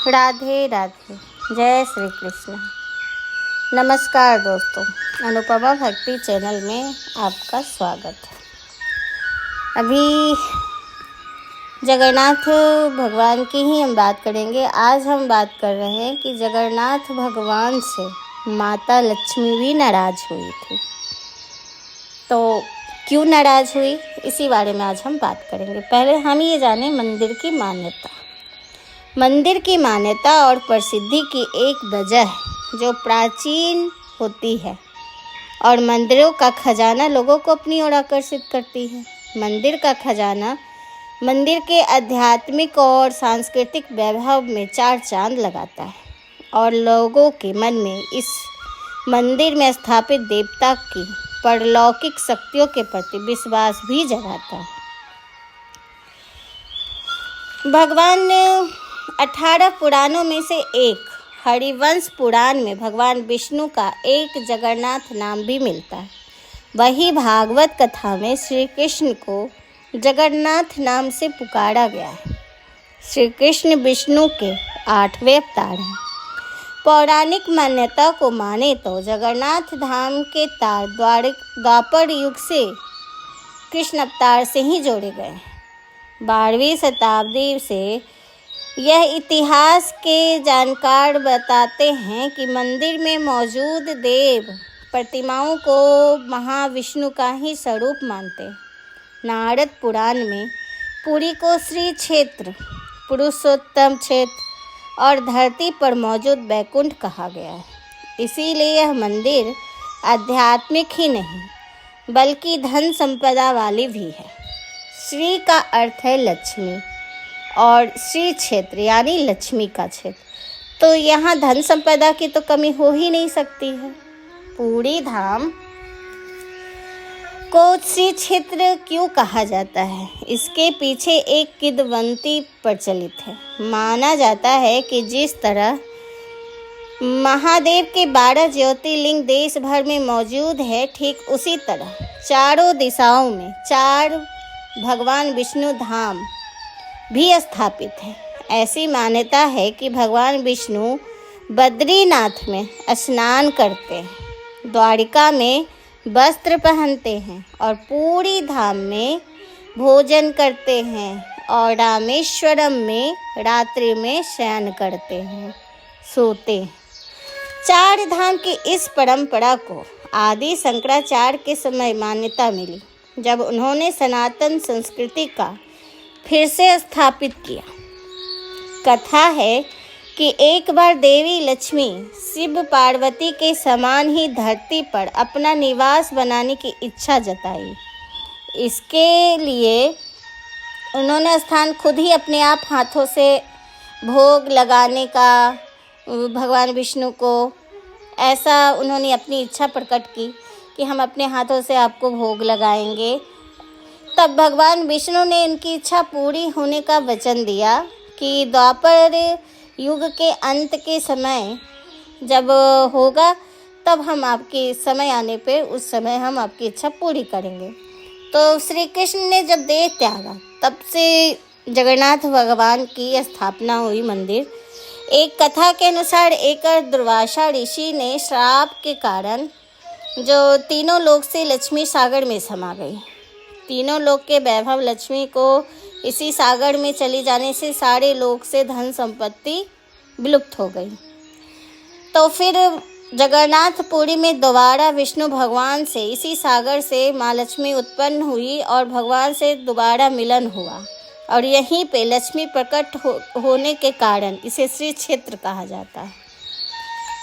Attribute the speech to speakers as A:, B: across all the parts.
A: राधे राधे। जय श्री कृष्ण। नमस्कार दोस्तों, अनुपमा भक्ति चैनल में आपका स्वागत है। अभी जगन्नाथ भगवान की ही हम बात करेंगे। आज हम बात कर रहे हैं कि जगन्नाथ भगवान से माता लक्ष्मी भी नाराज़ हुई थी। तो क्यों नाराज़ हुई, इसी बारे में आज हम बात करेंगे। पहले हम ये जानें मंदिर की मान्यता। मंदिर की मान्यता और प्रसिद्धि की एक वजह जो प्राचीन होती है और मंदिरों का खजाना लोगों को अपनी ओर आकर्षित करती है। मंदिर का खजाना मंदिर के आध्यात्मिक और सांस्कृतिक वैभव में चार चांद लगाता है और लोगों के मन में इस मंदिर में स्थापित देवता की परलौकिक शक्तियों के प्रति विश्वास भी जगाता है। भगवान 18 पुराणों में से एक हरिवंश पुराण में भगवान विष्णु का एक जगन्नाथ नाम भी मिलता है। वही भागवत कथा में श्री कृष्ण को जगन्नाथ नाम से पुकारा गया है। श्री कृष्ण विष्णु के 8वें अवतार हैं। पौराणिक मान्यता को माने तो जगन्नाथ धाम के तार द्वापर युग से कृष्ण अवतार से ही जोड़े गए हैं। 12वीं शताब्दी से यह इतिहास के जानकार बताते हैं कि मंदिर में मौजूद देव प्रतिमाओं को महाविष्णु का ही स्वरूप मानते हैं। नारद पुराण में पुरी को श्री क्षेत्र, पुरुषोत्तम क्षेत्र और धरती पर मौजूद बैकुंठ कहा गया है। इसीलिए यह मंदिर आध्यात्मिक ही नहीं बल्कि धन संपदा वाली भी है। श्री का अर्थ है लक्ष्मी और श्री क्षेत्र यानी लक्ष्मी का क्षेत्र, तो यहाँ धन संपदा की तो कमी हो ही नहीं सकती है। पूरी धाम को श्री क्षेत्र क्यों कहा जाता है, इसके पीछे एक किंवदंती प्रचलित है। माना जाता है कि जिस तरह महादेव के 12 ज्योतिर्लिंग देश भर में मौजूद है, ठीक उसी तरह चारों दिशाओं में 4 भगवान विष्णु धाम भी स्थापित है। ऐसी मान्यता है कि भगवान विष्णु बद्रीनाथ में स्नान करते हैं, द्वारिका में वस्त्र पहनते हैं और पूरी धाम में भोजन करते हैं और रामेश्वरम में रात्रि में शयन करते हैं, सोते हैं। 4 धाम की इस परंपरा को आदि शंकराचार्य के समय मान्यता मिली, जब उन्होंने सनातन संस्कृति का फिर से स्थापित किया। कथा है कि एक बार देवी लक्ष्मी शिव पार्वती के समान ही धरती पर अपना निवास बनाने की इच्छा जताई। इसके लिए उन्होंने स्थान खुद ही अपने आप हाथों से भोग लगाने का भगवान विष्णु को ऐसा उन्होंने अपनी इच्छा प्रकट की कि हम अपने हाथों से आपको भोग लगाएंगे। तब भगवान विष्णु ने इनकी इच्छा पूरी होने का वचन दिया कि द्वापर युग के अंत के समय जब होगा तब हम आपके समय आने पे उस समय हम आपकी इच्छा पूरी करेंगे। तो श्री कृष्ण ने जब देह त्यागा तब से जगन्नाथ भगवान की स्थापना हुई मंदिर। एक कथा के अनुसार एक दुर्वासा ऋषि ने श्राप के कारण जो तीनों लोक से लक्ष्मी सागर में समा गई। तीनों लोक के वैभव लक्ष्मी को इसी सागर में चली जाने से सारे लोक से धन संपत्ति विलुप्त हो गई। तो फिर जगन्नाथपुरी में दोबारा विष्णु भगवान से इसी सागर से माँ लक्ष्मी उत्पन्न हुई और भगवान से दोबारा मिलन हुआ और यहीं पे लक्ष्मी प्रकट होने के कारण इसे श्री क्षेत्र कहा जाता है।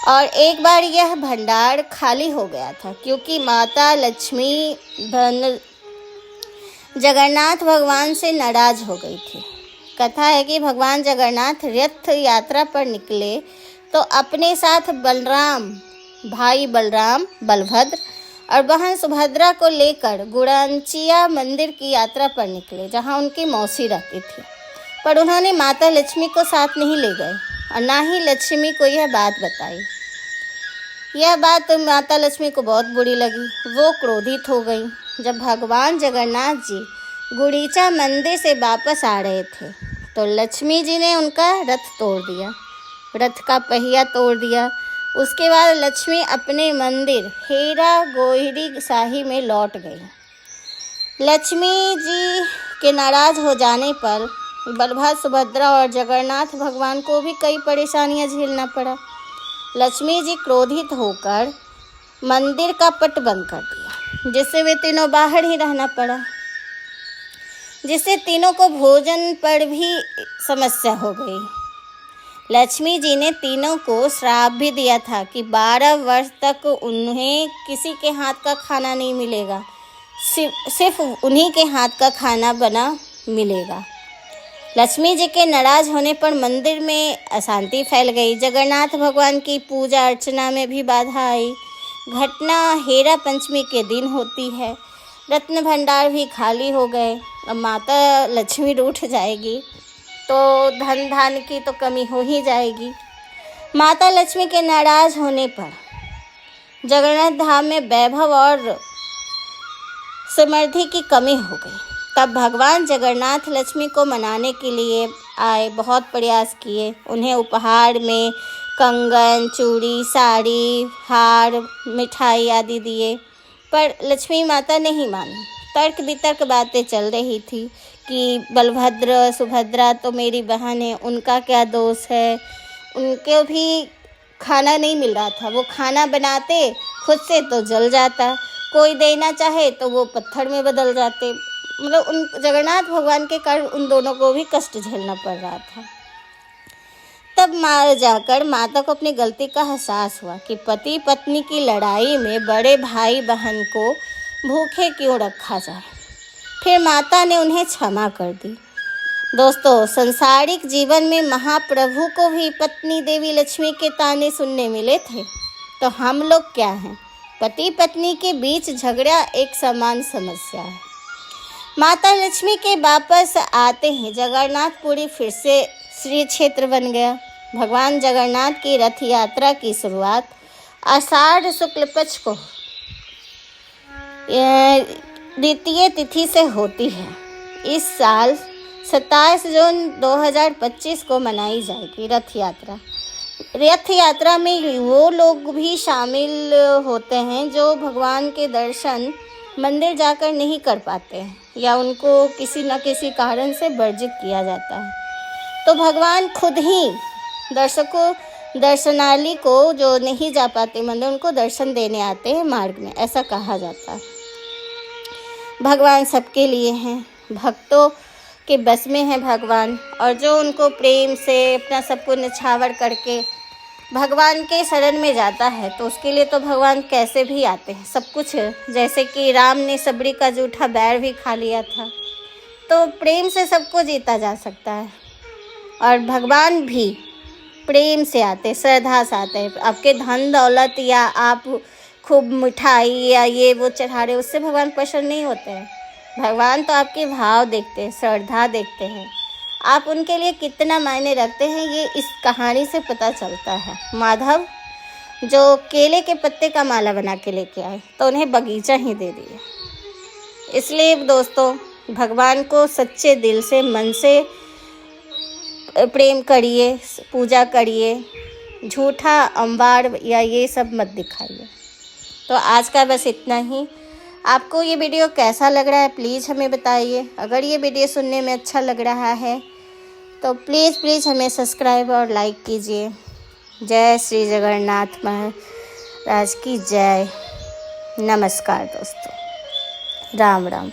A: और एक बार यह भंडार खाली हो गया था क्योंकि माता लक्ष्मी जगन्नाथ भगवान से नाराज हो गई थी। कथा है कि भगवान जगन्नाथ रथ यात्रा पर निकले तो अपने साथ भाई बलराम, बलभद्र और बहन सुभद्रा को लेकर गुड़ांचिया मंदिर की यात्रा पर निकले, जहां उनकी मौसी रहती थी। पर उन्होंने माता लक्ष्मी को साथ नहीं ले गए और ना ही लक्ष्मी को यह बात बताई। यह बात माता लक्ष्मी को बहुत बुरी लगी। वो क्रोधित हो गई। जब भगवान जगन्नाथ जी गुड़ीचा मंदिर से वापस आ रहे थे तो लक्ष्मी जी ने उनका रथ तोड़ दिया रथ का पहिया तोड़ दिया। उसके बाद लक्ष्मी अपने मंदिर हेरा गोहिरी शाही में लौट गई। लक्ष्मी जी के नाराज हो जाने पर बलभद्र, सुभद्रा और जगन्नाथ भगवान को भी कई परेशानियां झेलना पड़ा। लक्ष्मी जी क्रोधित होकर मंदिर का पट बंद कर दिया, जिससे वे तीनों बाहर ही रहना पड़ा, जिससे तीनों को भोजन पर भी समस्या हो गई। लक्ष्मी जी ने तीनों को श्राप भी दिया था कि 12 वर्ष तक उन्हें किसी के हाथ का खाना नहीं मिलेगा, सिर्फ उन्हीं के हाथ का खाना बना मिलेगा। लक्ष्मी जी के नाराज होने पर मंदिर में अशांति फैल गई। जगन्नाथ भगवान की पूजा अर्चना में भी बाधा आई। घटना हेरा पंचमी के दिन होती है। रत्न भंडार भी खाली हो गए। अब माता लक्ष्मी रूठ जाएगी तो धन धान की तो कमी हो ही जाएगी। माता लक्ष्मी के नाराज होने पर जगन्नाथ धाम में वैभव और समृद्धि की कमी हो गई। तब भगवान जगन्नाथ लक्ष्मी को मनाने के लिए आए, बहुत प्रयास किए। उन्हें उपहार में कंगन, चूड़ी, साड़ी, हार, मिठाई आदि दिए, पर लक्ष्मी माता नहीं मानी। तर्क वितर्क बातें चल रही थी कि बलभद्र, सुभद्रा तो मेरी बहन है, उनका क्या दोष है। उनको भी खाना नहीं मिल रहा था। वो खाना बनाते खुद से तो जल जाता, कोई देना चाहे तो वो पत्थर में बदल जाते। मतलब उन जगन्नाथ भगवान के कारण उन दोनों को भी कष्ट झेलना पड़ रहा था। तब जाकर माता को अपनी गलती का एहसास हुआ कि पति पत्नी की लड़ाई में बड़े भाई बहन को भूखे क्यों रखा जाए। फिर माता ने उन्हें क्षमा कर दी। दोस्तों, संसारिक जीवन में महाप्रभु को भी पत्नी देवी लक्ष्मी के ताने सुनने मिले थे, तो हम लोग क्या हैं? पति पत्नी के बीच झगड़ा एक समान समस्या है। माता लक्ष्मी के वापस आते ही जगन्नाथपुरी फिर से श्री क्षेत्र बन गया। भगवान जगन्नाथ की रथ यात्रा की शुरुआत आषाढ़ शुक्ल पक्ष को द्वितीय तिथि से होती है। इस साल 27 जून 2025 को मनाई जाएगी रथ यात्रा। रथ यात्रा में वो लोग भी शामिल होते हैं जो भगवान के दर्शन मंदिर जाकर नहीं कर पाते हैं या उनको किसी न किसी कारण से वर्जित किया जाता है। तो भगवान खुद ही दर्शनाली को जो नहीं जा पाते मंदिर, उनको दर्शन देने आते हैं मार्ग में, ऐसा कहा जाता है। भगवान सबके लिए हैं, भक्तों के बस में है भगवान, और जो उनको प्रेम से अपना सब कुछ न्यौछावर करके भगवान के शरण में जाता है तो उसके लिए तो भगवान कैसे भी आते हैं, सब कुछ। जैसे कि राम ने सबरी का जूठा बैर भी खा लिया था, तो प्रेम से सबको जीता जा सकता है। और भगवान भी प्रेम से आते, श्रद्धा से आते हैं। आपके धन दौलत या आप खूब मिठाई या ये वो चढ़ा रहे, उससे भगवान प्रसन्न नहीं होते हैं। भगवान तो आपके भाव देखते हैं, श्रद्धा देखते हैं, आप उनके लिए कितना मायने रखते हैं, ये इस कहानी से पता चलता है। माधव जो केले के पत्ते का माला बना के लेके आए तो उन्हें बगीचा ही दे दिया। इसलिए दोस्तों, भगवान को सच्चे दिल से, मन से प्रेम करिए, पूजा करिए, झूठा अम्बार या ये सब मत दिखाइए। तो आज का बस इतना ही। आपको ये वीडियो कैसा लग रहा है प्लीज़ हमें बताइए। अगर ये वीडियो सुनने में अच्छा लग रहा है तो प्लीज़ हमें सब्सक्राइब और लाइक कीजिए। जय श्री जगन्नाथ महाराज की जय। नमस्कार दोस्तों, राम राम।